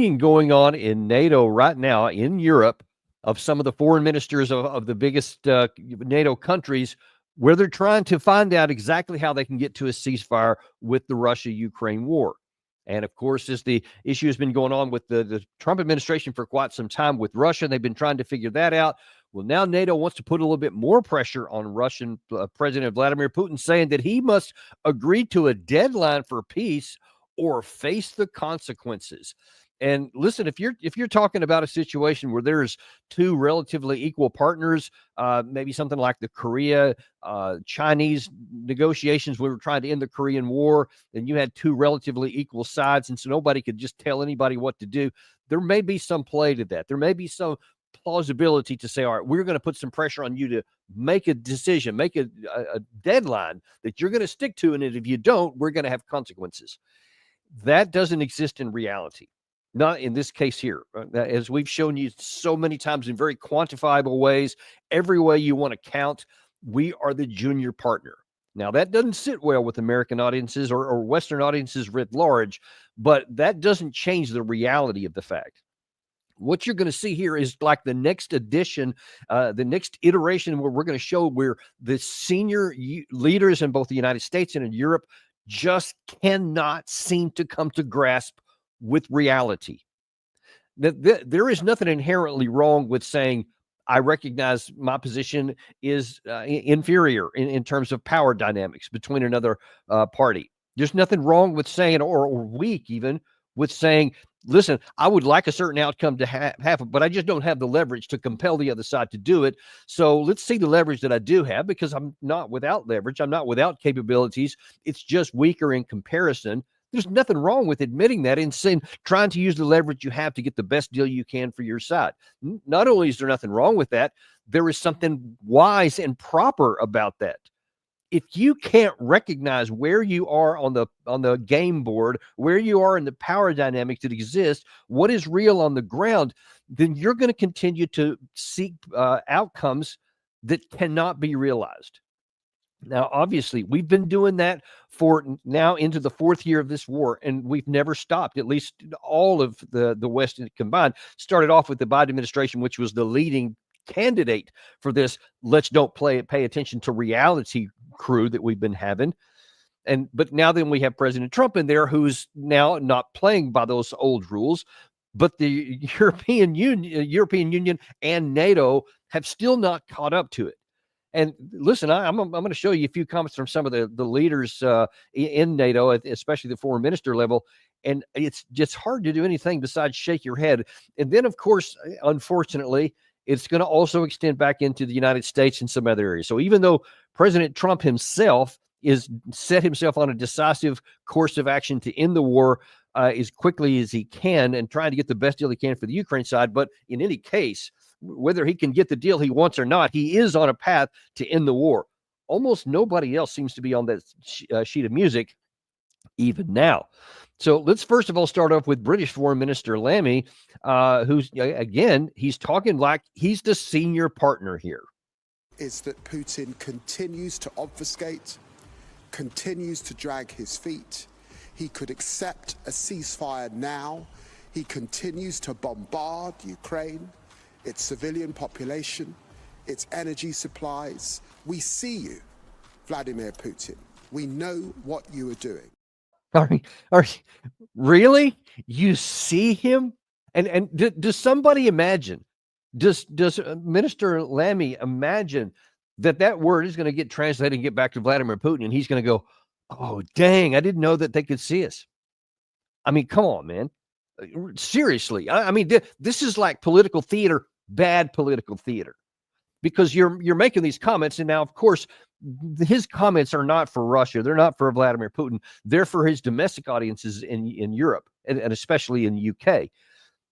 meeting going on in NATO right now in Europe of some of the foreign ministers of the biggest NATO countries, where they're trying to find out exactly how they can get to a ceasefire with the Russia-Ukraine war. And of course, as the issue has been going on with the Trump administration for quite some time with Russia, they've been trying to figure that out. Well, now NATO wants to put a little bit more pressure on Russian President Vladimir Putin, saying that he must agree to a deadline for peace or face the consequences. And listen, if you're talking about a situation where there's two relatively equal partners, maybe something like the Korea Chinese negotiations, we were trying to end the Korean War, and you had two relatively equal sides, and so nobody could just tell anybody what to do. There may be some play to that. There may be some plausibility to say, all right, we're going to put some pressure on you to make a decision, make a deadline that you're going to stick to, and if you don't, we're going to have consequences. That doesn't exist in reality. Not in this case here. As we've shown you so many times in very quantifiable ways, every way you want to count, we are the junior partner. Now, that doesn't sit well with American audiences or Western audiences writ large, but that doesn't change the reality of the fact. What you're going to see here is like the next edition, the next iteration where we're going to show where the senior leaders in both the United States and in Europe just cannot seem to come to grasp with reality. That there is nothing inherently wrong with saying, I recognize my position is inferior in terms of power dynamics between another party. There's nothing wrong with saying, or weak even, with saying, listen, I would like a certain outcome to happen, but I just don't have the leverage to compel the other side to do it. So let's see the leverage that I do have, because I'm not without leverage. I'm not without capabilities. It's just weaker in comparison. There's nothing wrong with admitting that and saying, trying to use the leverage you have to get the best deal you can for your side. Not only is there nothing wrong with that, there is something wise and proper about that. If you can't recognize where you are on the game board, where you are in the power dynamics that exist, what is real on the ground, then you're going to continue to seek outcomes that cannot be realized. Now, obviously, we've been doing that for now into the fourth year of this war, and we've never stopped. At least all of the West combined started off with the Biden administration, which was the leading candidate for this let's don't pay attention to reality crew that we've been having. But now then we have President Trump in there, who's now not playing by those old rules, but the European Union and NATO have still not caught up to it. And listen, I'm going to show you a few comments from some of the leaders in NATO, especially the foreign minister level. And it's just hard to do anything besides shake your head. And then, of course, unfortunately, it's going to also extend back into the United States in some other areas. So even though President Trump himself is set himself on a decisive course of action to end the war as quickly as he can and trying to get the best deal he can for the Ukraine side, but in any case, whether he can get the deal he wants or not, he is on a path to end the war. Almost nobody else seems to be on that sheet of music even now. So let's first of all start off with British Foreign Minister Lammy, who's, again, he's talking like he's the senior partner here. Is that Putin continues to obfuscate, continues to drag his feet. He could accept a ceasefire now. He continues to bombard Ukraine, its civilian population, its energy supplies. We see you, Vladimir Putin. We know what you are doing. Are really? You see him? And does somebody imagine? Does Minister Lammy imagine that word is going to get translated and get back to Vladimir Putin, and he's going to go, "Oh, dang! I didn't know that they could see us." I mean, come on, man. Seriously. I mean, this is like political theater, bad political theater, because you're making these comments, and now, of course, his comments are not for Russia. They're not for Vladimir Putin. They're for his domestic audiences in Europe, and especially in the UK.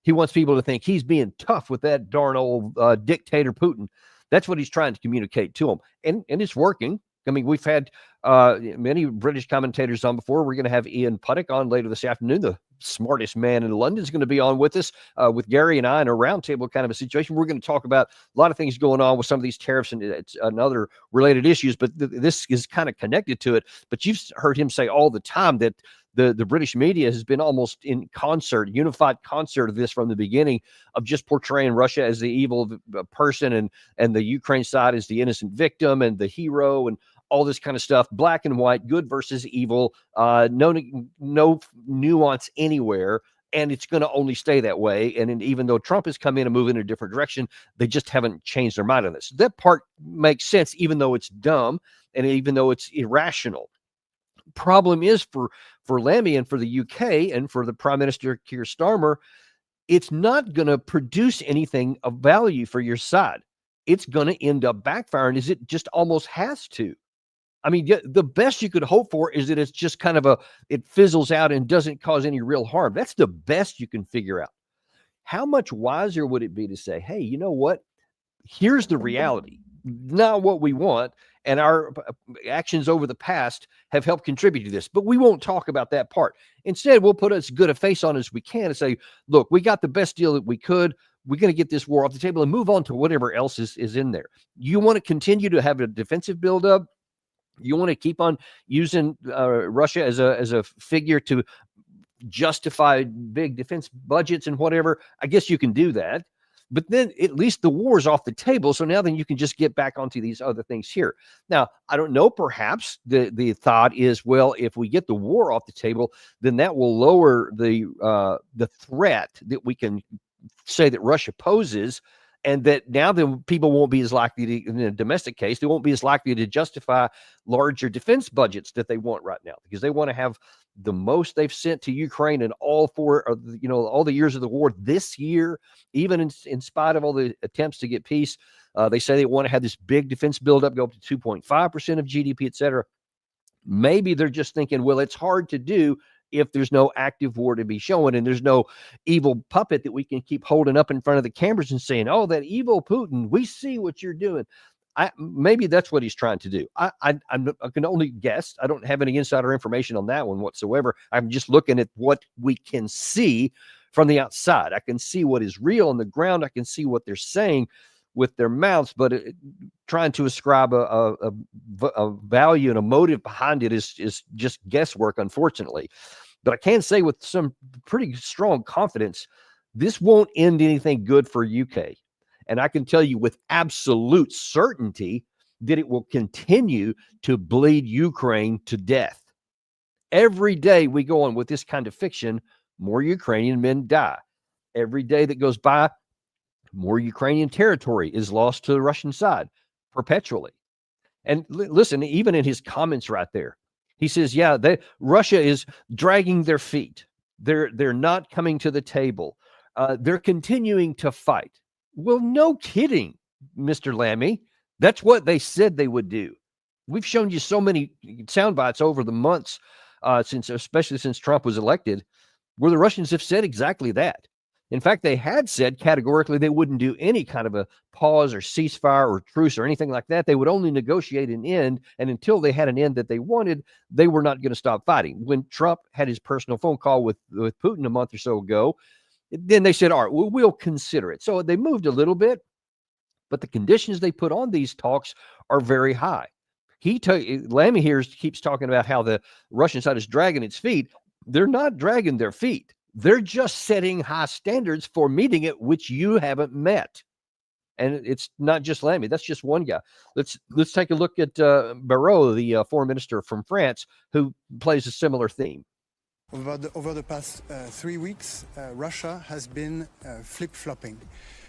He wants people to think he's being tough with that darn old dictator Putin. That's what he's trying to communicate to him, and it's working. I mean, we've had many British commentators on before. We're going to have Ian Puttick on later this afternoon. The smartest man in London is going to be on with us, with Gary and I, in a roundtable kind of a situation. We're going to talk about a lot of things going on with some of these tariffs and other related issues, but this is kind of connected to it. But you've heard him say all the time that the British media has been almost in concert, unified concert of this from the beginning, of just portraying Russia as the evil person and the Ukraine side as the innocent victim and the hero and all this kind of stuff, black and white, good versus evil, no nuance anywhere. And it's going to only stay that way. And even though Trump has come in and moved in a different direction, they just haven't changed their mind on this. That part makes sense, even though it's dumb and even though it's irrational. Problem is for Lammy and for the UK and for the Prime Minister Keir Starmer, it's not going to produce anything of value for your side. It's going to end up backfiring, as it just almost has to. I mean, the best you could hope for is that it's just kind of it fizzles out and doesn't cause any real harm. That's the best you can figure out. How much wiser would it be to say, hey, you know what? Here's the reality, not what we want. And our actions over the past have helped contribute to this, but we won't talk about that part. Instead, we'll put as good a face on as we can and say, look, we got the best deal that we could. We're going to get this war off the table and move on to whatever else is in there. You want to continue to have a defensive buildup? You want to keep on using Russia as a figure to justify big defense budgets and whatever? I guess you can do that. But then at least the war is off the table. So now then you can just get back onto these other things here. Now, I don't know, perhaps the thought is, well, if we get the war off the table, then that will lower the threat that we can say that Russia poses, and that now the people won't be as likely to, in a domestic case, they won't be as likely to justify larger defense budgets that they want right now, because they want to have the most they've sent to Ukraine in all all the years of the war this year, even in spite of all the attempts to get peace. They say they want to have this big defense buildup, go up to 2.5% of GDP, et cetera. Maybe they're just thinking, well, it's hard to do if there's no active war to be showing, and there's no evil puppet that we can keep holding up in front of the cameras and saying, oh, that evil Putin, we see what you're doing. Maybe that's what he's trying to do. I can only guess. I don't have any insider information on that one whatsoever. I'm just looking at what we can see from the outside. I can see what is real on the ground. I can see what they're saying with their mouths, but trying to ascribe a value and a motive behind it is just guesswork, unfortunately. But I can say with some pretty strong confidence, this won't end anything good for UK. And I can tell you with absolute certainty that it will continue to bleed Ukraine to death. Every day we go on with this kind of fiction, more Ukrainian men die. Every day that goes by, more Ukrainian territory is lost to the Russian side perpetually. And listen, even in his comments right there, he says, yeah, Russia is dragging their feet. They're not coming to the table. They're continuing to fight. Well, no kidding, Mr. Lammy. That's what they said they would do. We've shown you so many sound bites over the months, especially since Trump was elected, where the Russians have said exactly that. In fact, they had said categorically they wouldn't do any kind of a pause or ceasefire or truce or anything like that. They would only negotiate an end, and until they had an end that they wanted, they were not going to stop fighting. When Trump had his personal phone call with Putin a month or so ago, then they said, all right, we'll consider it. So they moved a little bit, but the conditions they put on these talks are very high. Lammy here keeps talking about how the Russian side is dragging its feet. They're not dragging their feet. They're just setting high standards for meeting it, which you haven't met. And it's not just Lammy. That's just one guy. Let's take a look at Barrot, the foreign minister from France, who plays a similar theme. Over the past 3 weeks, Russia has been flip-flopping,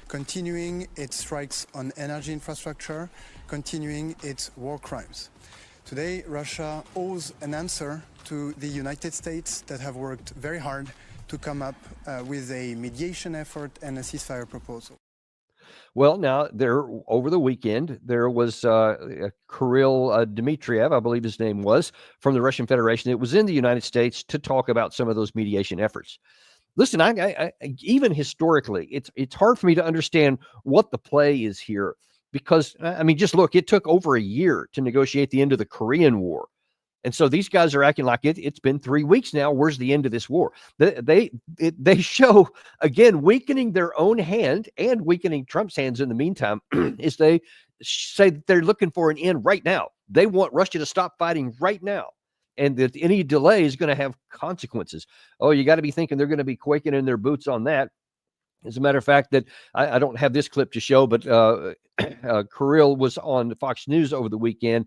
continuing its strikes on energy infrastructure, continuing its war crimes. Today, Russia owes an answer to the United States that have worked very hard to come up with a mediation effort and a ceasefire proposal. Well, now, over the weekend, there was Kirill Dmitriev, I believe his name was, from the Russian Federation. It was in the United States to talk about some of those mediation efforts. Listen, I even historically, it's hard for me to understand what the play is here, because, I mean, just look, it took over a year to negotiate the end of the Korean War. And so these guys are acting like it's been 3 weeks now. Where's the end of this war? They show, again, weakening their own hand and weakening Trump's hands in the meantime, is they say that they're looking for an end right now. They want Russia to stop fighting right now. and that any delay is going to have consequences. Oh, you got to be thinking they're going to be quaking in their boots on that. As a matter of fact, that I don't have this clip to show, but Kirill was on Fox News over the weekend.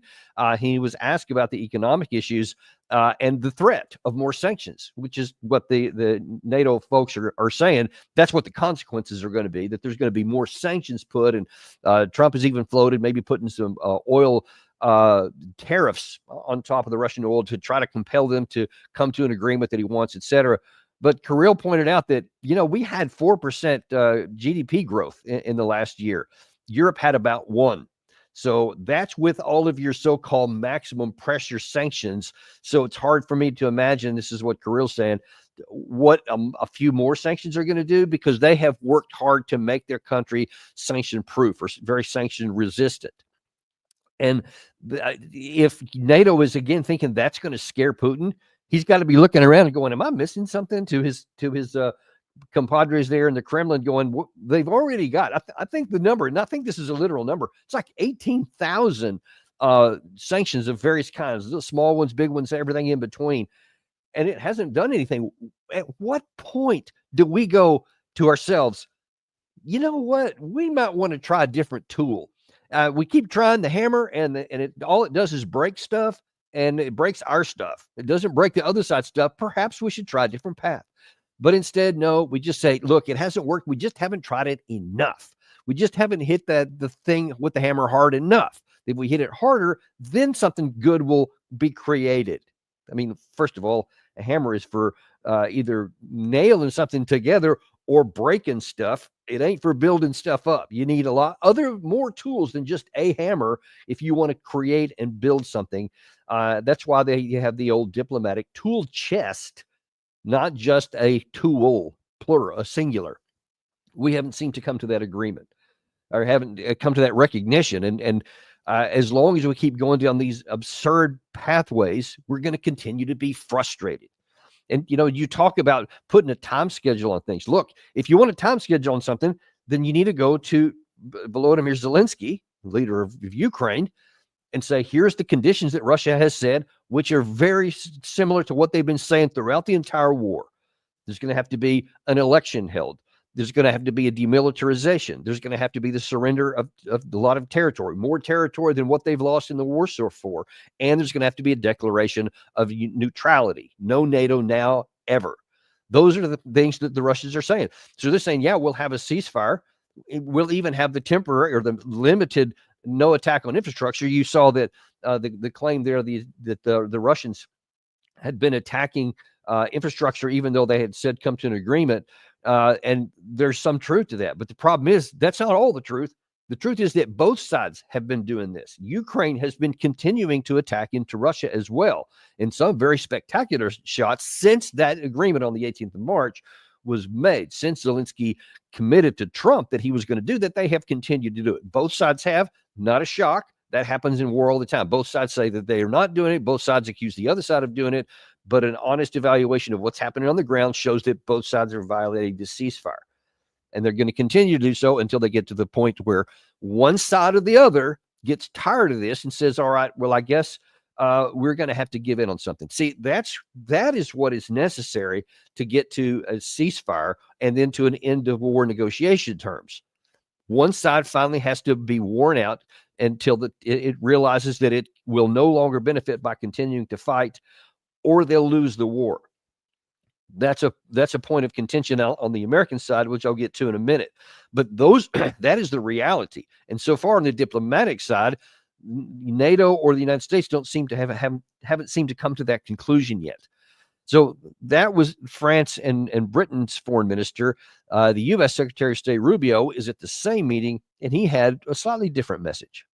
He was asked about the economic issues and the threat of more sanctions, which is what the NATO folks are saying. That's what the consequences are going to be, that there's going to be more sanctions put. And Trump has even floated maybe putting some oil tariffs on top of the Russian oil to try to compel them to come to an agreement that he wants, et cetera. But Kirill pointed out that, we had 4% GDP growth in the last year. Europe had about 1%. So that's with all of your so-called maximum pressure sanctions. So it's hard for me to imagine, this is what Kirill's saying, what a few more sanctions are going to do, because they have worked hard to make their country sanction-proof or very sanction-resistant. And if NATO is again thinking that's going to scare Putin, he's got to be looking around and going, am I missing something, to his compadres there in the Kremlin, going, they've already got, I think the number, and I think this is a literal number, it's like 18,000 sanctions of various kinds, the small ones, big ones, everything in between. And it hasn't done anything. At what point do we go to ourselves, you know what, we might want to try a different tool? We keep trying the hammer, and all it does is break stuff, and it breaks our stuff. It doesn't break the other side stuff. Perhaps we should try a different path. But instead, no, we just say, look, it hasn't worked. We just haven't tried it enough. We just haven't hit the thing with the hammer hard enough. If we hit it harder, then something good will be created. I mean, first of all, a hammer is for either nailing something together or breaking stuff. It ain't for building stuff up. You need a lot more tools than just a hammer if you want to create and build something. That's why you have the old diplomatic tool chest, not just a tool, plural, a singular. We haven't seemed to come to that agreement, or haven't come to that recognition. And as long as we keep going down these absurd pathways, we're going to continue to be frustrated. And, you talk about putting a time schedule on things. Look, if you want a time schedule on something, then you need to go to Volodymyr Zelensky, leader of Ukraine, and say, here's the conditions that Russia has said, which are very similar to what they've been saying throughout the entire war. There's going to have to be an election held. There's going to have to be a demilitarization. There's going to have to be the surrender of a lot of territory, more territory than what they've lost in the Warsaw War. And there's going to have to be a declaration of neutrality. No NATO now, ever. Those are the things that the Russians are saying. So they're saying, yeah, we'll have a ceasefire. We'll even have the temporary or the limited no attack on infrastructure. You saw that the claim there that the Russians had been attacking infrastructure, even though they had said come to an agreement. And there's some truth to that. But the problem is, that's not all the truth. The truth is that both sides have been doing this. Ukraine has been continuing to attack into Russia as well, in some very spectacular shots since that agreement on the 18th of March was made. Since Zelensky committed to Trump that he was going to do that, they have continued to do it. Both sides have. Not a shock. That happens in war all the time. Both sides say that they are not doing it. Both sides accuse the other side of doing it. But an honest evaluation of what's happening on the ground shows that both sides are violating the ceasefire. And they're going to continue to do so until they get to the point where one side or the other gets tired of this and says, all right, well, I guess we're going to have to give in on something. See, that is what is necessary to get to a ceasefire and then to an end of war negotiation terms. One side finally has to be worn out until it realizes that it will no longer benefit by continuing to fight, or they'll lose the war. That's a point of contention on the American side, which I'll get to in a minute. But that is the reality. And so far on the diplomatic side, NATO or the United States don't seem to haven't seemed to come to that conclusion yet. So that was France and Britain's foreign minister. The U.S. Secretary of State Rubio is at the same meeting, and he had a slightly different message.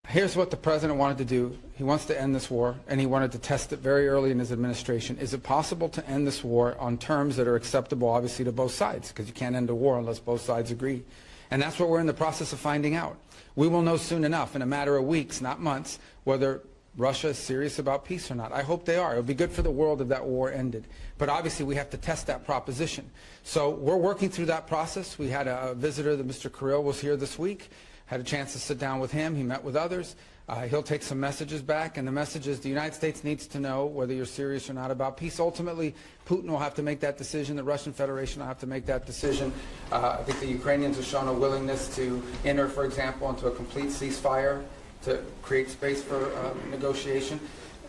Here's what the president wanted to do. He wants to end this war, and he wanted to test it very early in his administration. Is it possible to end this war on terms that are acceptable, obviously, to both sides? Because you can't end a war unless both sides agree. And that's what we're in the process of finding out. We will know soon enough, in a matter of weeks, not months, whether Russia is serious about peace or not. I hope they are. It would be good for the world if that war ended. But obviously, we have to test that proposition. So we're working through that process. We had a visitor, Mr. Kirill was here this week, had a chance to sit down with him. He met with others. He'll take some messages back, and the message is the United States needs to know whether you're serious or not about peace. Ultimately, Putin will have to make that decision. The Russian Federation will have to make that decision. I think the Ukrainians have shown a willingness to enter, for example, into a complete ceasefire to create space for negotiation.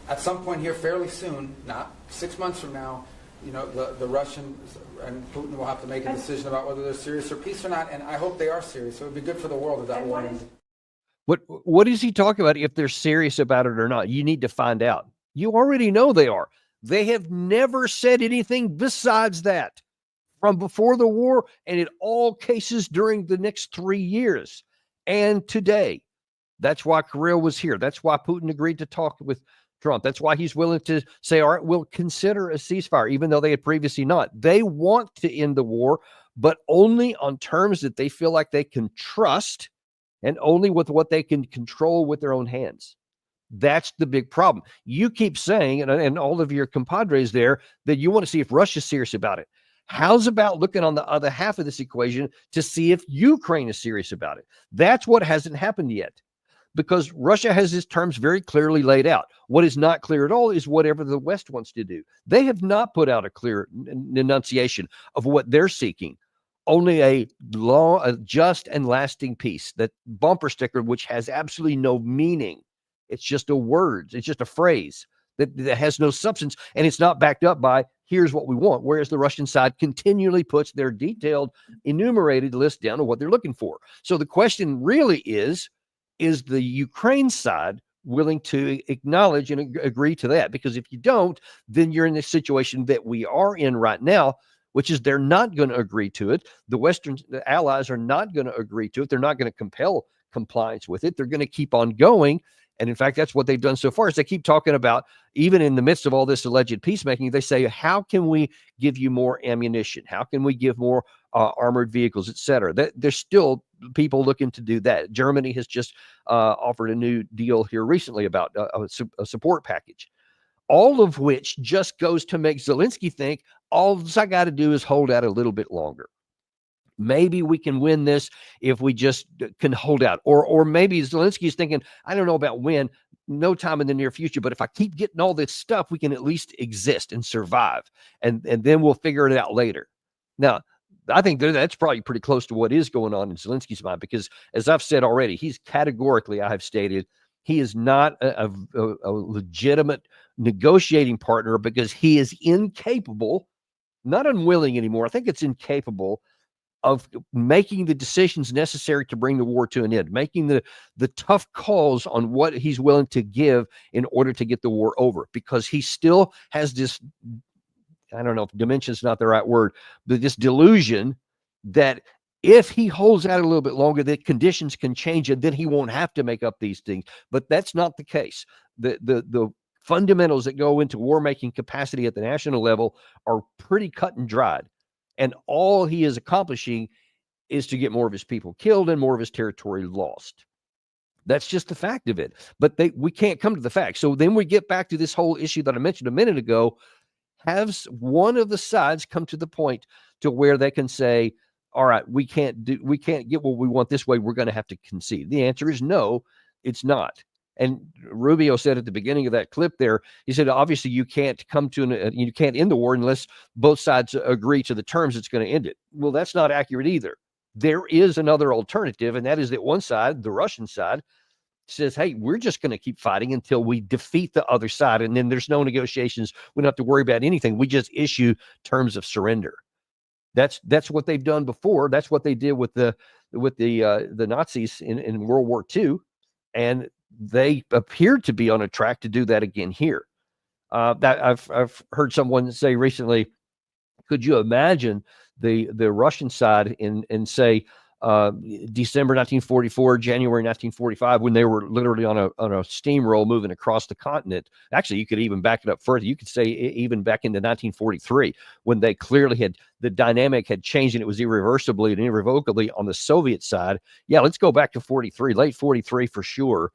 At some point here, fairly soon, not 6 months from now, you know, the Russians and Putin will have to make a decision about whether they're serious or peace or not, and I hope they are serious. So it would be good for the world if that were. What is he talking about if they're serious about it or not? You need to find out. You already know they are. They have never said anything besides that from before the war and in all cases during the next 3 years and today. That's why Kirill was here. That's why Putin agreed to talk with Trump. That's why he's willing to say, all right, we'll consider a ceasefire, even though they had previously not. They want to end the war, but only on terms that they feel like they can trust and only with what they can control with their own hands. That's the big problem. You keep saying, and all of your compadres there, that you want to see if Russia's serious about it. How's about looking on the other half of this equation to see if Ukraine is serious about it? That's what hasn't happened yet, because Russia has its terms very clearly laid out. What is not clear at all is whatever the West wants to do. They have not put out a clear enunciation of what they're seeking. Only a just and lasting peace, that bumper sticker, which has absolutely no meaning. It's just a word. It's just a phrase that has no substance, and it's not backed up by here's what we want. Whereas the Russian side continually puts their detailed, enumerated list down of what they're looking for. So the question really is the Ukraine side willing to acknowledge and agree to that? Because if you don't, then you're in the situation that we are in right now, which is they're not going to agree to it. The Western allies are not going to agree to it. They're not going to compel compliance with it. They're going to keep on going. And in fact, that's what they've done so far, is they keep talking about, even in the midst of all this alleged peacemaking, they say, how can we give you more ammunition? How can we give more armored vehicles, et cetera? There's still people looking to do that. Germany has just offered a new deal here recently about a support package, all of which just goes to make Zelensky think, all I got to do is hold out a little bit longer. Maybe we can win this if we just can hold out. Or maybe Zelensky's thinking, I don't know about when, no time in the near future, but if I keep getting all this stuff, we can at least exist and survive. And then we'll figure it out later. Now, I think that's probably pretty close to what is going on in Zelensky's mind, because as I've said already, he's categorically, I have stated, he is not a legitimate negotiating partner, because he is incapable, not unwilling anymore. I think it's incapable of making the decisions necessary to bring the war to an end, making the tough calls on what he's willing to give in order to get the war over, because he still has this, I don't know if dimension is not the right word, but this delusion that if he holds out a little bit longer, that conditions can change and then he won't have to make up these things. But that's not the case. The fundamentals that go into war-making capacity at the national level are pretty cut and dried. And all he is accomplishing is to get more of his people killed and more of his territory lost. That's just the fact of it. But we can't come to the fact. So then we get back to this whole issue that I mentioned a minute ago. Has one of the sides come to the point to where they can say, all right, we can't get what we want this way, we're going to have to concede? The answer is no, it's not. And Rubio said at the beginning of that clip there, he said, obviously you can't come to you can't end the war unless both sides agree to the terms that's going to end it. Well, that's not accurate either. There is another alternative, and that is that one side, the Russian side, says, hey, we're just going to keep fighting until we defeat the other side, and then there's no negotiations. We don't have to worry about anything. We just issue terms of surrender. That's what they've done before. That's what they did with the Nazis in World War II, and they appeared to be on a track to do that again here. That I've heard someone say recently, could you imagine the Russian side in say December 1944, January 1945, when they were literally on a steamroll moving across the continent? Actually, you could even back it up further. You could say even back into 1943, when they clearly the dynamic had changed and it was irreversibly and irrevocably on the Soviet side. Yeah, let's go back to 43, late 43 for sure.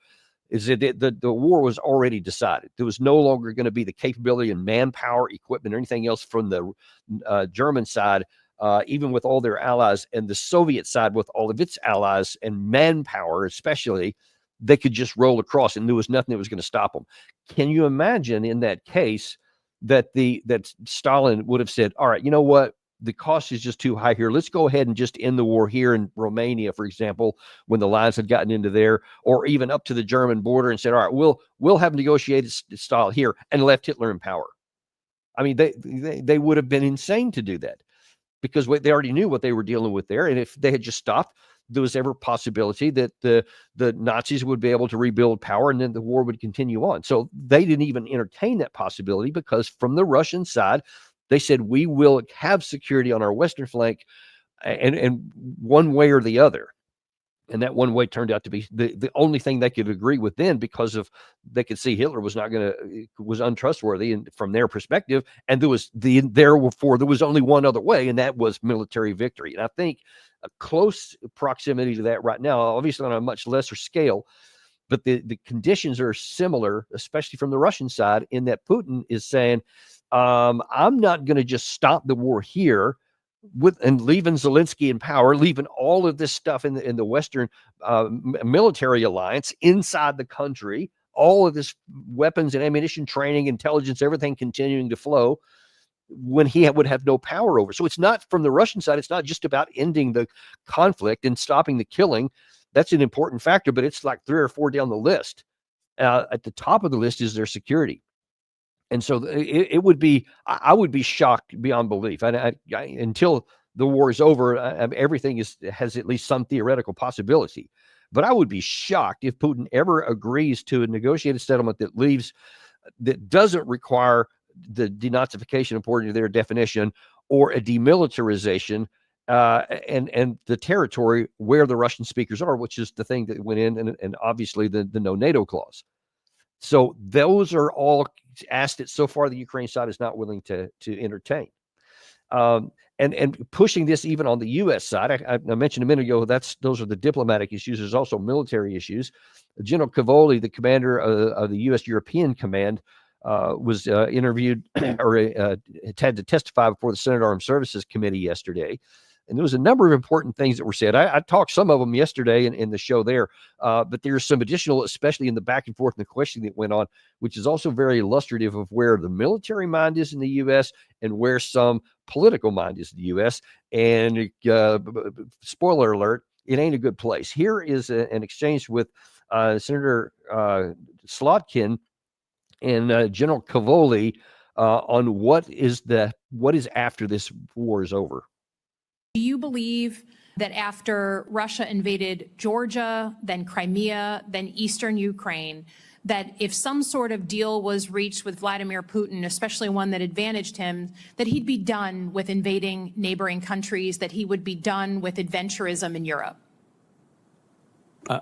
Is that the war was already decided. There was no longer going to be the capability and manpower, equipment, or anything else from the German side even with all their allies, and the Soviet side with all of its allies and manpower, especially, they could just roll across, and there was nothing that was going to stop them. Can you imagine in that case that Stalin would have said, all right, you know what? The cost is just too high here. Let's go ahead and just end the war here in Romania, for example, when the lines had gotten into there, or even up to the German border, and said, all right, we'll have negotiated style here, and left Hitler in power. I mean, they would have been insane to do that, because they already knew what they were dealing with there. And if they had just stopped, there was ever possibility that the Nazis would be able to rebuild power, and then the war would continue on. So they didn't even entertain that possibility, because from the Russian side, they said, we will have security on our western flank, and one way or the other. And that one way turned out to be the only thing they could agree with then, because they could see Hitler was untrustworthy, and from their perspective, and therefore there was only one other way, and that was military victory. And I think a close proximity to that right now, obviously on a much lesser scale, but the conditions are similar, especially from the Russian side, in that Putin is saying, I'm not going to just stop the war here and leaving Zelensky in power, leaving all of this stuff in the Western military alliance inside the country, all of this weapons and ammunition training, intelligence, everything continuing to flow, when he would have no power over. So it's not, from the Russian side, it's not just about ending the conflict and stopping the killing. That's an important factor, but it's like 3 or 4 down the list. At the top of the list is their security. And so it would be, I would be shocked beyond belief. Until the war is over, everything has at least some theoretical possibility. But I would be shocked if Putin ever agrees to a negotiated settlement that doesn't require the denazification, according to their definition, or a demilitarization, and the territory where the Russian speakers are, which is the thing that went in, and obviously the no NATO clause. So those are all asked that so far the Ukraine side is not willing to entertain. And pushing this even on the U.S. side, I mentioned a minute ago, those are the diplomatic issues. There's also military issues. General Cavoli, the commander of the U.S. European Command, was interviewed or had to testify before the Senate Armed Services Committee yesterday. And there was a number of important things that were said. I talked some of them yesterday in the show there, but there's some additional, especially in the back and forth and the questioning that went on, which is also very illustrative of where the military mind is in the U.S. and where some political mind is in the U.S. And spoiler alert, it ain't a good place. Here is an exchange with Senator Slotkin and General Cavoli on what is after this war is over. Do you believe that after Russia invaded Georgia, then Crimea, then eastern Ukraine, that if some sort of deal was reached with Vladimir Putin, especially one that advantaged him, that he'd be done with invading neighboring countries, that he would be done with adventurism in Europe?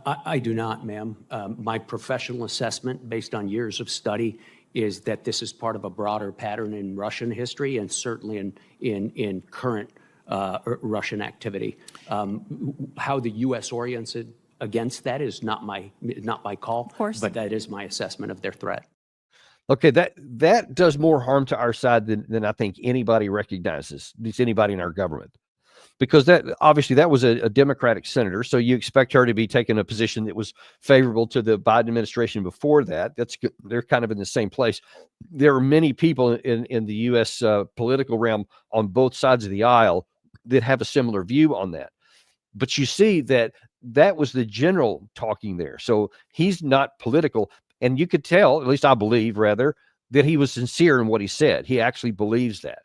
I do not, ma'am. My professional assessment, based on years of study, is that this is part of a broader pattern in Russian history, and certainly in current Russian activity. How the U.S. oriented against that is not my call, of course, but that is my assessment of their threat. Okay, that does more harm to our side than I think anybody recognizes, at least anybody in our government, because that was a Democratic senator, so you expect her to be taking a position that was favorable to the Biden administration before that. That's good. They're kind of in the same place. There are many people in the U.S. Political realm on both sides of the aisle that have a similar view on that. But you see that was the general talking there. So he's not political. And you could tell, at least I believe, rather, that he was sincere in what he said. He actually believes that.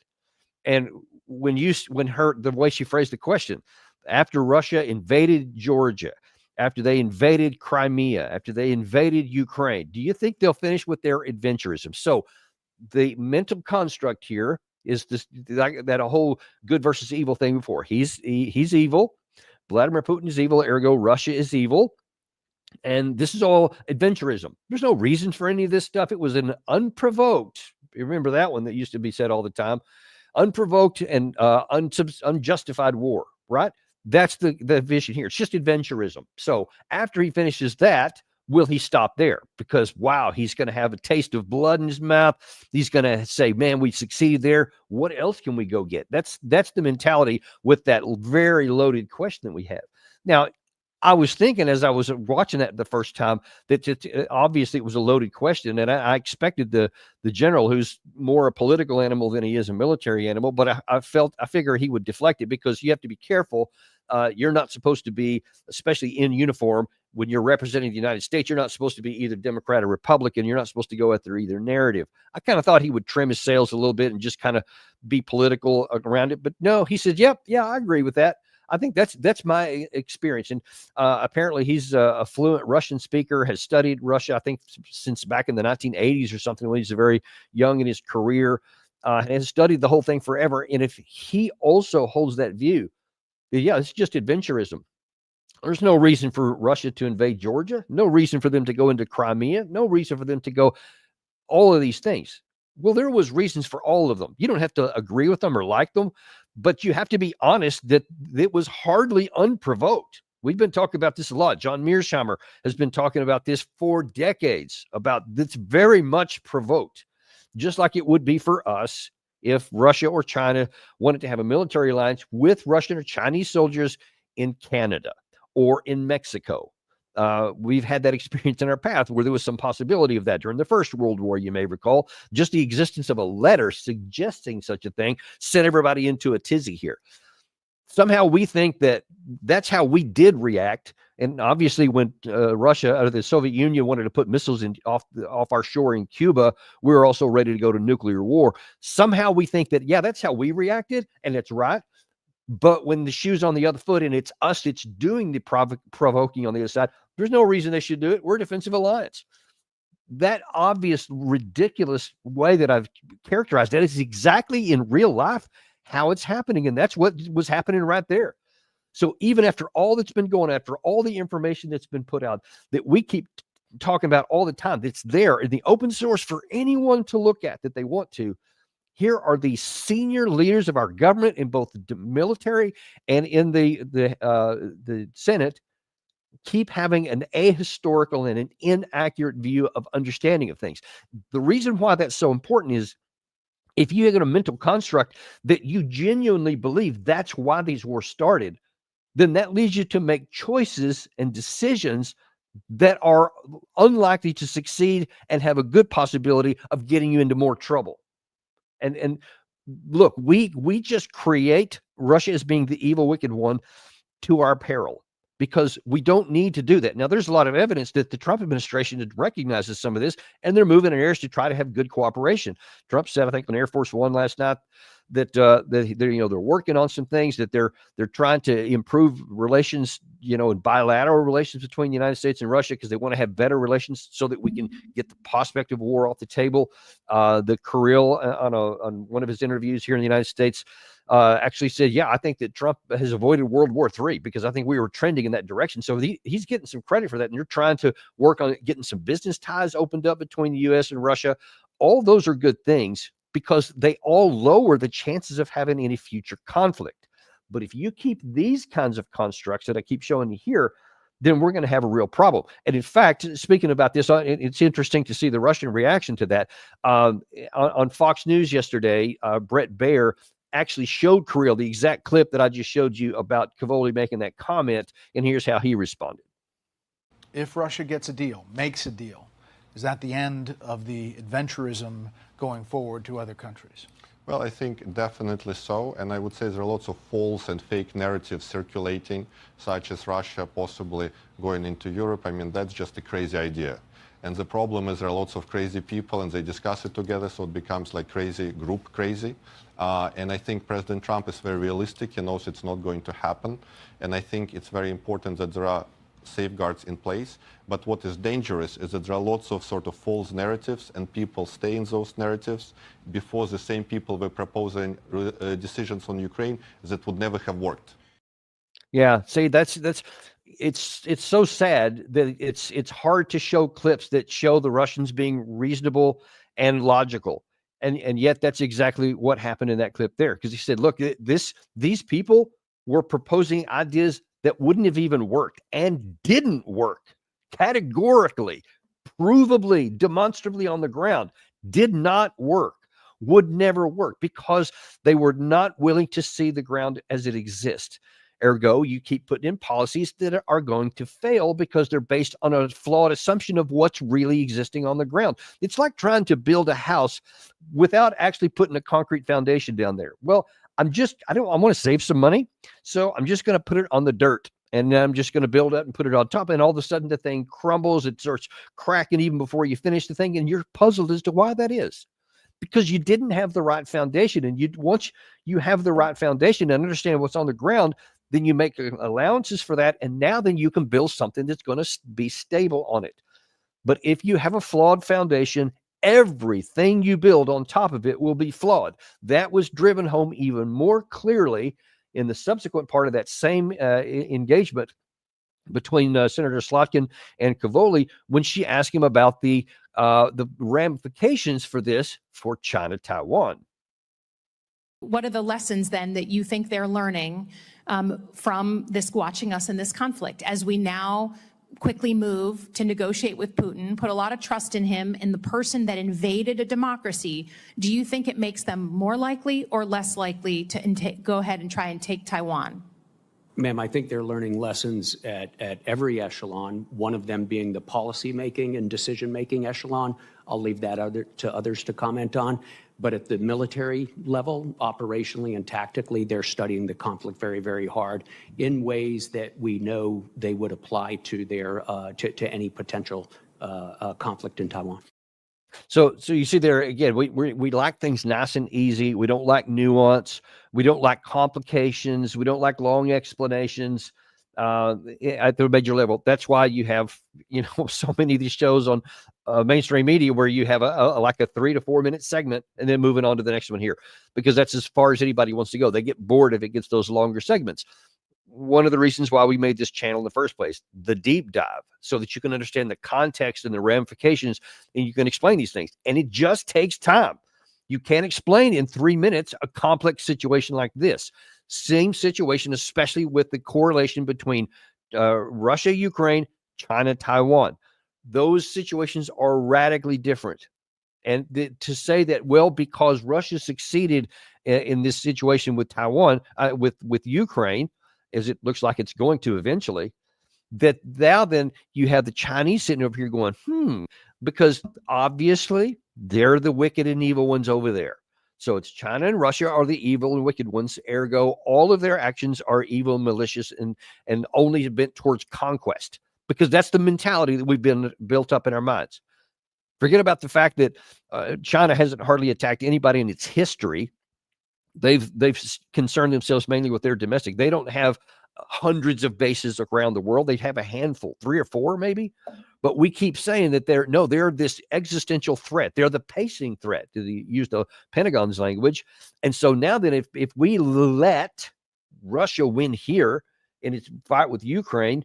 And when the way she phrased the question, after Russia invaded Georgia, after they invaded Crimea, after they invaded Ukraine, do you think they'll finish with their adventurism? So the mental construct here is this, that a whole good versus evil thing before. He's evil. Vladimir Putin is evil. Ergo, Russia is evil. And this is all adventurism. There's no reason for any of this stuff. It was an unprovoked. You remember that one that used to be said all the time? Unprovoked and unjustified war, right? That's the vision here. It's just adventurism. So after he finishes that, Will he stop there? Because, wow, he's going to have a taste of blood in his mouth. He's going to say, man, we succeeded there. What else can we go get? That's the mentality with that very loaded question that we have. Now, I was thinking as I was watching that the first time that obviously it was a loaded question, and I expected the general, who's more a political animal than he is a military animal, but I figure he would deflect it, because you have to be careful. You're not supposed to be, especially in uniform, when you're representing the United States, you're not supposed to be either Democrat or Republican. You're not supposed to go at their either narrative. I kind of thought he would trim his sails a little bit and just kind of be political around it, but no, he said, "Yep, yeah, I agree with that." I think that's my experience. And apparently he's a fluent Russian speaker, has studied Russia, I think, since back in the 1980s or something, when he's very young in his career, has studied the whole thing forever. And if he also holds that view, yeah, it's just adventurism. There's no reason for Russia to invade Georgia, no reason for them to go into Crimea, no reason for them to go all of these things. Well, there was reasons for all of them. You don't have to agree with them or like them, but you have to be honest that it was hardly unprovoked. We've been talking about this a lot. John Mearsheimer has been talking about this for decades, about this very much provoked, just like it would be for us if Russia or China wanted to have a military alliance with Russian or Chinese soldiers in Canada or in Mexico. We've had that experience in our past where there was some possibility of that during the First World War, you may recall. Just the existence of a letter suggesting such a thing sent everybody into a tizzy here. Somehow we think that that's how we did react. And obviously when Russia, out of the Soviet Union, wanted to put missiles off our shore in Cuba, we were also ready to go to nuclear war. Somehow we think that, yeah, that's how we reacted, and it's right. But when the shoe's on the other foot and it's us that's doing the provoking on the other side, there's no reason they should do it. We're a defensive alliance. That obvious, ridiculous way that I've characterized that is exactly in real life how it's happening. And that's what was happening right there. So even after all that's been going, after all the information that's been put out, that we keep talking about all the time, that's there in the open source for anyone to look at that they want to. Here are the senior leaders of our government in both the military and in the Senate keep having an ahistorical and an inaccurate view of understanding of things. The reason why that's so important is if you have a mental construct that you genuinely believe that's why these wars started, then that leads you to make choices and decisions that are unlikely to succeed and have a good possibility of getting you into more trouble. And look, we just create Russia as being the evil, wicked one to our peril, because we don't need to do that. Now, there's a lot of evidence that the Trump administration recognizes some of this, and they're moving in areas to try to have good cooperation. Trump said, I think on Air Force One last night, that they're working on some things, that they're trying to improve relations, and bilateral relations between the United States and Russia, because they want to have better relations so that we can get the prospect of war off the table. The Kirill on one of his interviews here in the United States actually said, yeah, I think that Trump has avoided World War III, because I think we were trending in that direction. So he's getting some credit for that. And you're trying to work on getting some business ties opened up between the U.S. and Russia. All those are good things, because they all lower the chances of having any future conflict. But if you keep these kinds of constructs that I keep showing you here, then we're going to have a real problem. And in fact, speaking about this, it's interesting to see the Russian reaction to that. On Fox News yesterday, Brett Baer actually showed Kirill the exact clip that I just showed you about Cavoli making that comment, and here's how he responded. If Russia gets a deal, makes a deal, is that the end of the adventurism going forward to other countries? Well, I think definitely so, and I would say there are lots of false and fake narratives circulating, such as Russia possibly going into Europe. I mean, that's just a crazy idea. And the problem is there are lots of crazy people and they discuss it together, so it becomes like crazy group crazy. And I think President Trump is very realistic. He knows it's not going to happen. And I think it's very important that there are safeguards in place. But what is dangerous is that there are lots of sort of false narratives, and people stay in those narratives. Before, the same people were proposing decisions on Ukraine that would never have worked. Yeah, see, it's so sad that it's hard to show clips that show the Russians being reasonable and logical. And yet that's exactly what happened in that clip there. Because he said, look, these people were proposing ideas that wouldn't have even worked and didn't work. categorically, provably, demonstrably on the ground, did not work, would never work, because they were not willing to see the ground as it exists. Ergo, you keep putting in policies that are going to fail because they're based on a flawed assumption of what's really existing on the ground. It's like trying to build a house without actually putting a concrete foundation down there. Well, I want to save some money, so I'm just going to put it on the dirt, and then I'm just going to build up and put it on top, and all of a sudden the thing crumbles, it starts cracking even before you finish the thing, and you're puzzled as to why that is. Because you didn't have the right foundation. And once you have the right foundation and understand what's on the ground, then you make allowances for that, and now then you can build something that's going to be stable on it. But if you have a flawed foundation, everything you build on top of it will be flawed. That was driven home even more clearly in the subsequent part of that same engagement between Senator Slotkin and Cavoli, when she asked him about the ramifications for this for China-Taiwan. What are the lessons then that you think they're learning from this, watching us in this conflict, as we now quickly move to negotiate with Putin, put a lot of trust in him, in the person that invaded a democracy? Do you think it makes them more likely or less likely to go ahead and try and take Taiwan? Ma'am, I think they're learning lessons at every echelon, one of them being the policy-making and decision-making echelon. I'll leave that to others to comment on. But at the military level, operationally and tactically, they're studying the conflict very, very hard in ways that we know they would apply to their to any potential conflict in Taiwan. So you see there again, we like things nice and easy. We don't like nuance. We don't like complications. We don't like long explanations at the major level. That's why you have, so many of these shows on mainstream media where you have like a 3 to 4 minute segment and then moving on to the next one here, because that's as far as anybody wants to go. They get bored if it gets those longer segments. One of the reasons why we made this channel in the first place, the deep dive, so that you can understand the context and the ramifications, and you can explain these things. And it just takes time. You can't explain in 3 minutes a complex situation like this. Same situation, especially with the correlation between Russia, Ukraine, China, Taiwan. Those situations are radically different. And to say that, well, because Russia succeeded in this situation with Taiwan, with Ukraine, as it looks like it's going to eventually, that now then you have the Chinese sitting over here going, because obviously they're the wicked and evil ones over there. So it's China and Russia are the evil and wicked ones. Ergo, all of their actions are evil, malicious, and only bent towards conquest, because that's the mentality that we've been built up in our minds. Forget about the fact that China hasn't hardly attacked anybody in its history. They've concerned themselves mainly with their domestic. They don't have hundreds of bases around the world. They have a handful, 3 or 4 maybe. But we keep saying that they're this existential threat. They're the pacing threat, to use the Pentagon's language. And so now then, if we let Russia win here in its fight with Ukraine,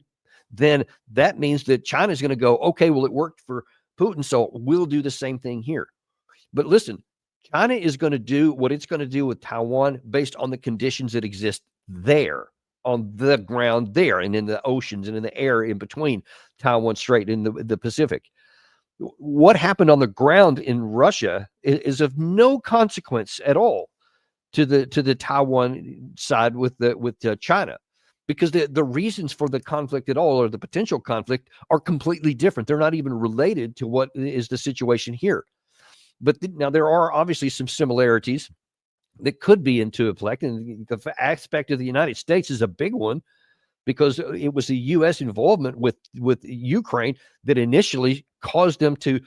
then that means that China's going to go, okay, well, it worked for Putin, so we'll do the same thing here. But listen, China is going to do what it's going to do with Taiwan based on the conditions that exist there, on the ground there, and in the oceans and in the air in between Taiwan Strait and the Pacific. What happened on the ground in Russia is of no consequence at all to the Taiwan side with China, because the reasons for the conflict at all, or the potential conflict, are completely different. They're not even related to what is the situation here. But now there are obviously some similarities that could be into effect, and the aspect of the United States is a big one, because it was the U.S. involvement with Ukraine that initially caused them to,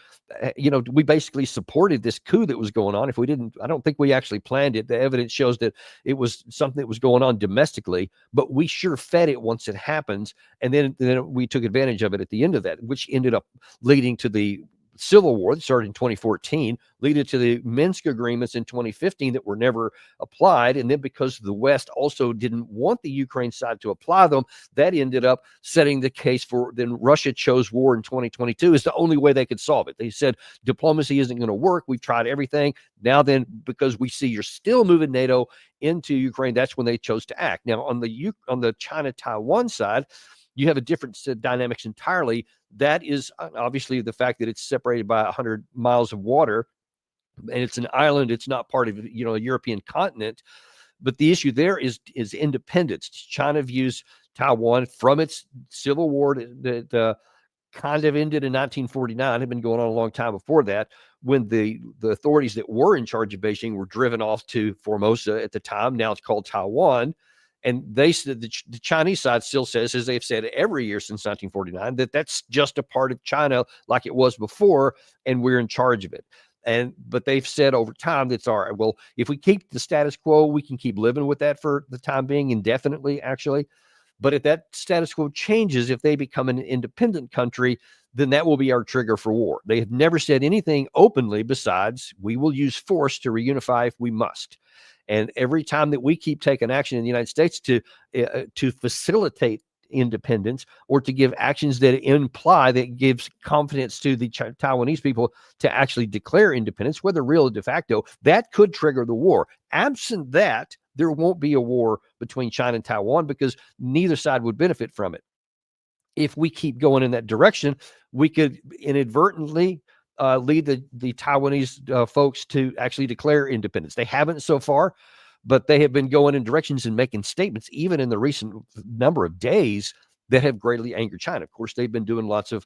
we basically supported this coup that was going on. If we didn't, I don't think we actually planned it. The evidence shows that it was something that was going on domestically, but we sure fed it once it happens, and then we took advantage of it at the end of that, which ended up leading to the Civil War that started in 2014, leading to the Minsk agreements in 2015 that were never applied. And then because the West also didn't want the Ukraine side to apply them, that ended up setting the case for, then Russia chose war in 2022 as the only way they could solve it. They said diplomacy isn't going to work. We've tried everything. Now then, because we see you're still moving NATO into Ukraine, that's when they chose to act. Now on the China-Taiwan side, you have a different set of dynamics entirely. That is obviously the fact that it's separated by 100 miles of water, and it's an island. It's not part of, a European continent. But the issue there is independence. China views Taiwan from its civil war that kind of ended in 1949, had been going on a long time before that, when the authorities that were in charge of Beijing were driven off to Formosa at the time. Now it's called Taiwan. And they said, the Chinese side still says, as they've said every year since 1949, that that's just a part of China like it was before, and we're in charge of it. But they've said over time, that's all right. Well, if we keep the status quo, we can keep living with that for the time being, indefinitely, actually. But if that status quo changes, if they become an independent country, then that will be our trigger for war. They have never said anything openly besides, we will use force to reunify if we must. And every time that we keep taking action in the United States to facilitate independence, or to give actions that imply, that gives confidence to the Taiwanese people to actually declare independence, whether real or de facto, that could trigger the war. Absent that, there won't be a war between China and Taiwan, because neither side would benefit from it. If we keep going in that direction, we could inadvertently lead the Taiwanese folks to actually declare independence. They haven't so far, but they have been going in directions and making statements, even in the recent number of days, that have greatly angered China. Of course, they've been doing lots of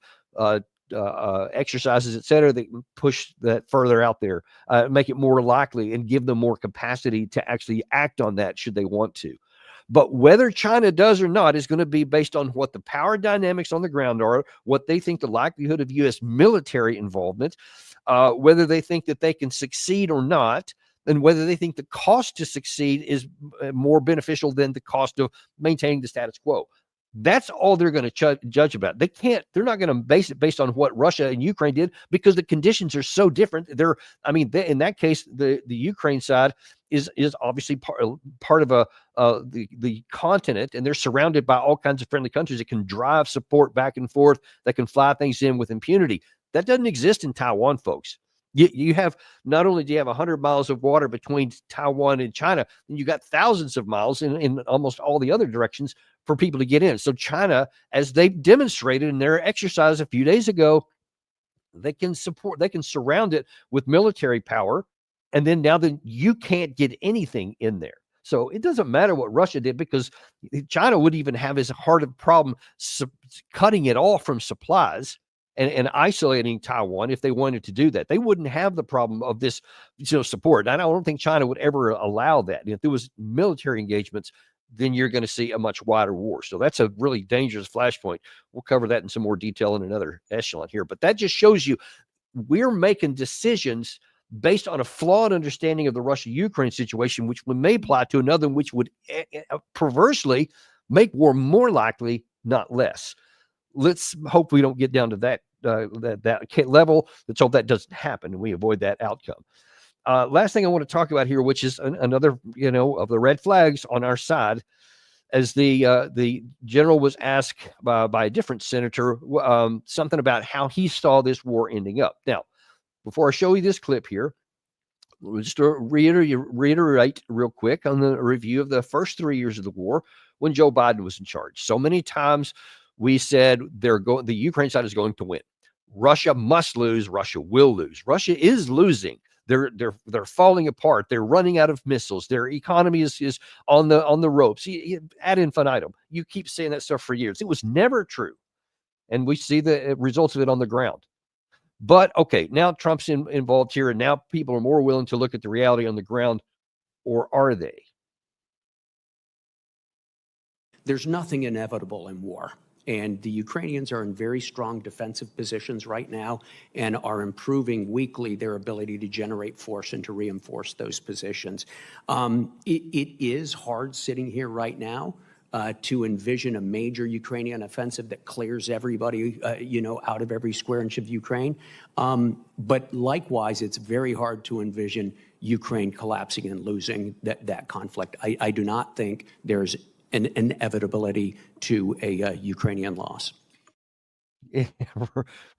exercises, et cetera, that push that further out there, make it more likely and give them more capacity to actually act on that should they want to. But whether China does or not is going to be based on what the power dynamics on the ground are, what they think the likelihood of U.S. military involvement, whether they think that they can succeed or not, and whether they think the cost to succeed is more beneficial than the cost of maintaining the status quo. That's all they're going to judge about. They're not going to base it based on what Russia and Ukraine did, because the conditions are so different. In that case, the Ukraine side is obviously part of the continent, and they're surrounded by all kinds of friendly countries that can drive support back and forth, that can fly things in with impunity. That doesn't exist in Taiwan, folks. You have, not only do you have 100 miles of water between Taiwan and China, and you got thousands of miles in almost all the other directions for people to get in. So China, as they demonstrated in their exercise a few days ago, they can surround it with military power. And then now you can't get anything in there. So it doesn't matter what Russia did, because China would even have as hard a problem cutting it off from supplies and isolating Taiwan if they wanted to do that. They wouldn't have the problem of this support. And I don't think China would ever allow that. If there was military engagements, then you're going to see a much wider war. So that's a really dangerous flashpoint. We'll cover that in some more detail in another echelon here. But that just shows you we're making decisions based on a flawed understanding of the Russia-Ukraine situation, which may apply to another, which would perversely make war more likely, not less. Let's hope we don't get down to that level. Let's hope that doesn't happen and we avoid that outcome. Last thing I want to talk about here, which is another, of the red flags on our side, as the general was asked by a different senator something about how he saw this war ending up. Now, before I show you this clip here, just to reiterate real quick on the review of the first 3 years of the war when Joe Biden was in charge. So many times we said the Ukraine side is going to win. Russia must lose. Russia will lose. Russia is losing. They're falling apart. They're running out of missiles. Their economy is on the ropes. Ad infinitum. You keep saying that stuff for years. It was never true, and we see the results of it on the ground. But okay, now Trump's involved here, and now people are more willing to look at the reality on the ground, or are they? There's nothing inevitable in war. And the Ukrainians are in very strong defensive positions right now and are improving weekly their ability to generate force and to reinforce those positions. It is hard sitting here right now to envision a major Ukrainian offensive that clears everybody, out of every square inch of Ukraine. But likewise, it's very hard to envision Ukraine collapsing and losing that conflict. I do not think there's an inevitability to a Ukrainian loss.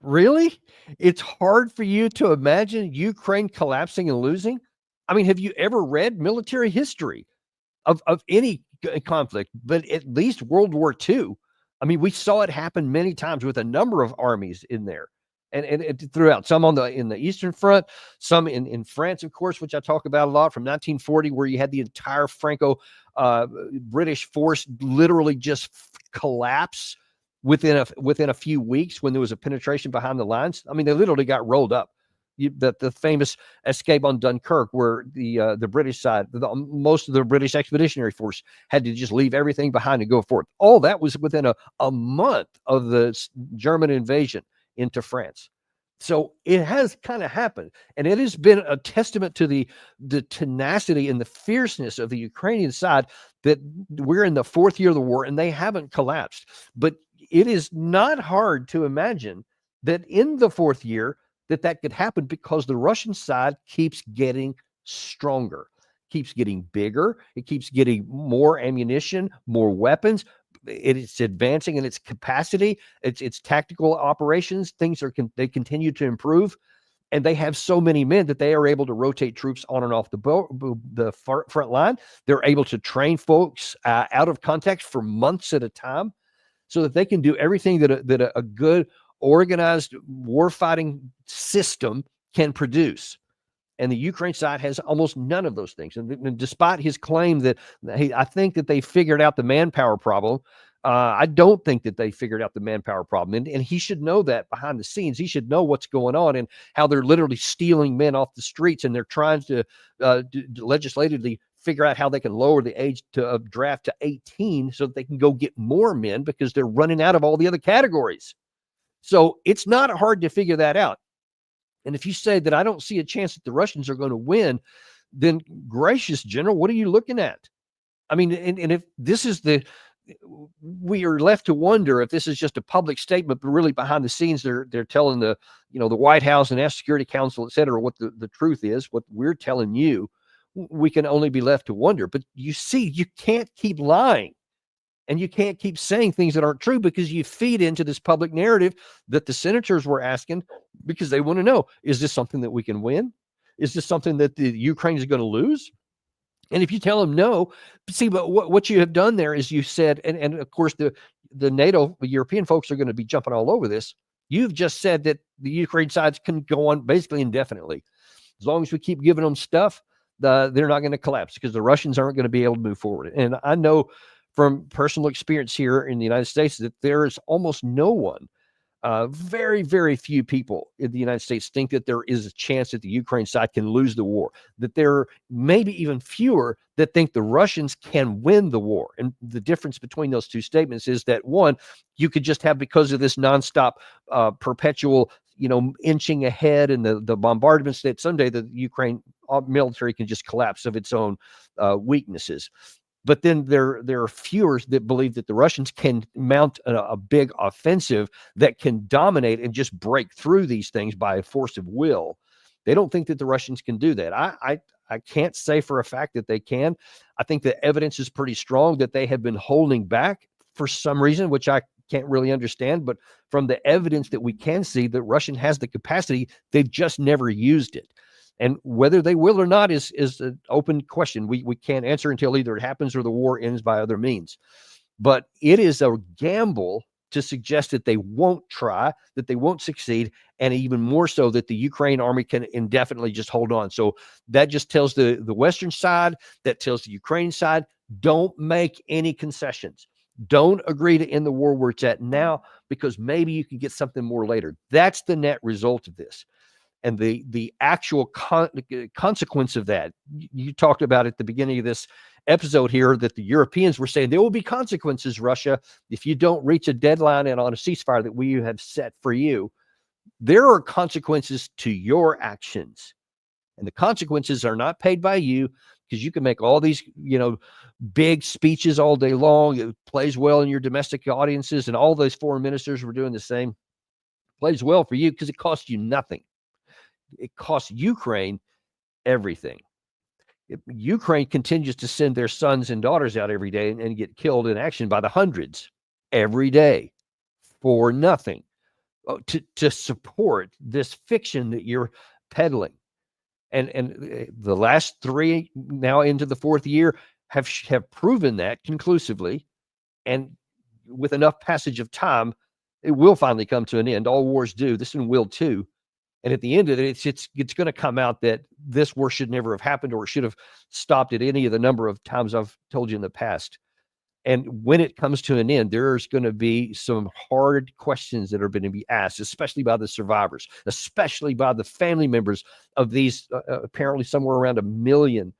Really? It's hard for you to imagine Ukraine collapsing and losing? I mean, have you ever read military history of any conflict, but at least World War II? I mean, we saw it happen many times with a number of armies in there. And throughout, some in the Eastern Front, some in France, of course, which I talk about a lot, from 1940, where you had the entire Franco British force literally just collapse within a few weeks when there was a penetration behind the lines. I mean, they literally got rolled up. The famous escape on Dunkirk, where the British side, most of the British Expeditionary Force had to just leave everything behind and go forth. All that was within a month of the German invasion into France. So it has kind of happened, and it has been a testament to the tenacity and the fierceness of the Ukrainian side that we're in the fourth year of the war and they haven't collapsed. But it is not hard to imagine that in the fourth year that could happen, because the Russian side keeps getting stronger, keeps getting bigger, it keeps getting more ammunition, more weapons. It's advancing in its capacity, its tactical operations. They continue to improve, and they have so many men that they are able to rotate troops on and off the front line. They're able to train folks out of context for months at a time, so that they can do everything that a good organized warfighting system can produce. And the Ukraine side has almost none of those things. And despite his claim that, hey, I think that they figured out the manpower problem, I don't think that they figured out the manpower problem. And he should know that behind the scenes. He should know what's going on and how they're literally stealing men off the streets, and they're trying to legislatively figure out how they can lower the age of draft to 18 so that they can go get more men, because they're running out of all the other categories. So it's not hard to figure that out. And if you say that I don't see a chance that the Russians are going to win, then gracious General, what are you looking at? I mean, and if this is we are left to wonder if this is just a public statement, but really behind the scenes, they're telling the White House and National Security Council, et cetera, what the truth is, what we're telling you. We can only be left to wonder. But you see, you can't keep lying. And you can't keep saying things that aren't true, because you feed into this public narrative that the senators were asking, because they want to know, is this something that we can win? Is this something that the Ukraine is going to lose? And if you tell them no, see, but what you have done there is you said, and of course the NATO, the European folks are going to be jumping all over this. You've just said that the Ukraine sides can go on basically indefinitely. As long as we keep giving them stuff, they're not going to collapse, because the Russians aren't going to be able to move forward. And I know from personal experience here in the United States that there is almost no one, very, very few people in the United States think that there is a chance that the Ukraine side can lose the war, that there are maybe even fewer that think the Russians can win the war. And the difference between those two statements is that, one, you could just have, because of this nonstop, perpetual, inching ahead and the bombardments, that someday the Ukraine military can just collapse of its own weaknesses. But then there are fewer that believe that the Russians can mount a big offensive that can dominate and just break through these things by a force of will. They don't think that the Russians can do that. I can't say for a fact that they can. I think the evidence is pretty strong that they have been holding back for some reason, which I can't really understand. But from the evidence that we can see, that Russian has the capacity, they've just never used it. And whether they will or not is an open question. We can't answer until either it happens or the war ends by other means. But it is a gamble to suggest that they won't try, that they won't succeed, and even more so that the Ukraine army can indefinitely just hold on. So that just tells the Western side, that tells the Ukraine side, don't make any concessions. Don't agree to end the war where it's at now, because maybe you can get something more later. That's the net result of this. And the actual consequence of that, you talked about at the beginning of this episode here, that the Europeans were saying there will be consequences, Russia, if you don't reach a deadline and on a ceasefire that we have set for you. There are consequences to your actions. And the consequences are not paid by you, because you can make all these, big speeches all day long. It plays well in your domestic audiences, and all those foreign ministers were doing the same. It plays well for you because it costs you nothing. It costs Ukraine everything. Ukraine continues to send their sons and daughters out every day and get killed in action by the hundreds every day for nothing, to support this fiction that you're peddling. And the last three, now into the fourth year, have proven that conclusively. And with enough passage of time, it will finally come to an end. All wars do. This one will too. And at the end of it, it's going to come out that this war should never have happened, or it should have stopped at any of the number of times I've told you in the past. And when it comes to an end, there's going to be some hard questions that are going to be asked, especially by the survivors, especially by the family members of these apparently somewhere around 1 million,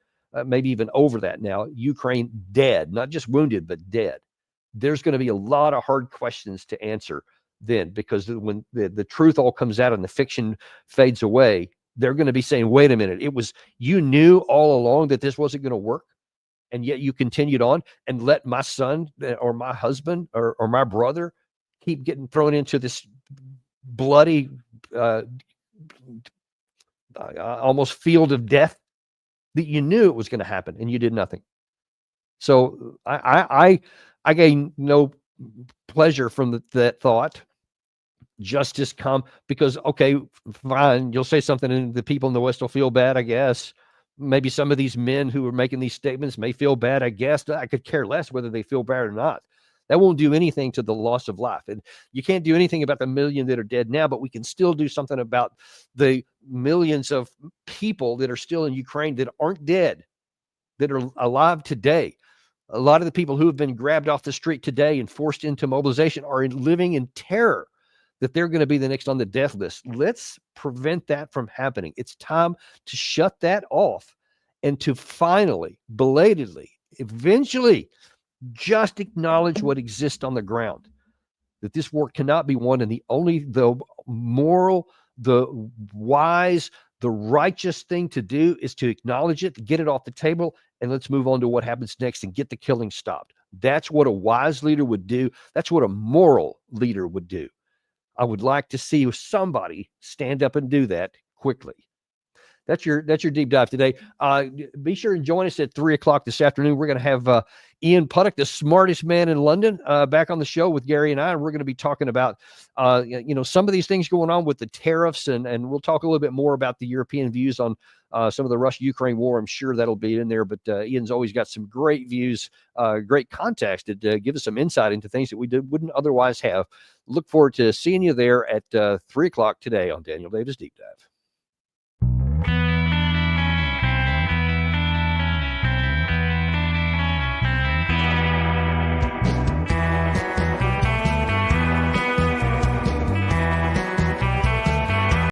maybe even over that now, Ukraine dead, not just wounded, but dead. There's going to be a lot of hard questions to answer then, because when the truth all comes out and the fiction fades away, they're going to be saying, wait a minute, you knew all along that this wasn't going to work, and yet you continued on and let my son or my husband or my brother keep getting thrown into this bloody almost field of death that you knew it was going to happen, and you did nothing. So I gain no pleasure from that thought. Justice come, because, okay, fine, you'll say something and the people in the West will feel bad, I guess. Maybe some of these men who are making these statements may feel bad, I guess. I could care less whether they feel bad or not. That won't do anything to the loss of life. And you can't do anything about the million that are dead now, but we can still do something about the millions of people that are still in Ukraine that aren't dead, that are alive today. A lot of the people who have been grabbed off the street today and forced into mobilization are living in terror that they're going to be the next on the death list. Let's prevent that from happening. It's time to shut that off and to finally, belatedly, eventually, just acknowledge what exists on the ground, that this war cannot be won, and the moral, the wise, the righteous thing to do is to acknowledge it, get it off the table, and let's move on to what happens next and get the killing stopped. That's what a wise leader would do. That's what a moral leader would do. I would like to see somebody stand up and do that quickly. That's your deep dive today. Be sure and join us at 3:00 this afternoon. We're going to have Ian Puttock, the smartest man in London, back on the show with Gary and I. And we're going to be talking about some of these things going on with the tariffs, and we'll talk a little bit more about the European views on some of the Russia-Ukraine war. I'm sure that'll be in there. But Ian's always got some great views, great context that give us some insight into things that we wouldn't otherwise have. Look forward to seeing you there at 3:00 today on Daniel Davis Deep Dive.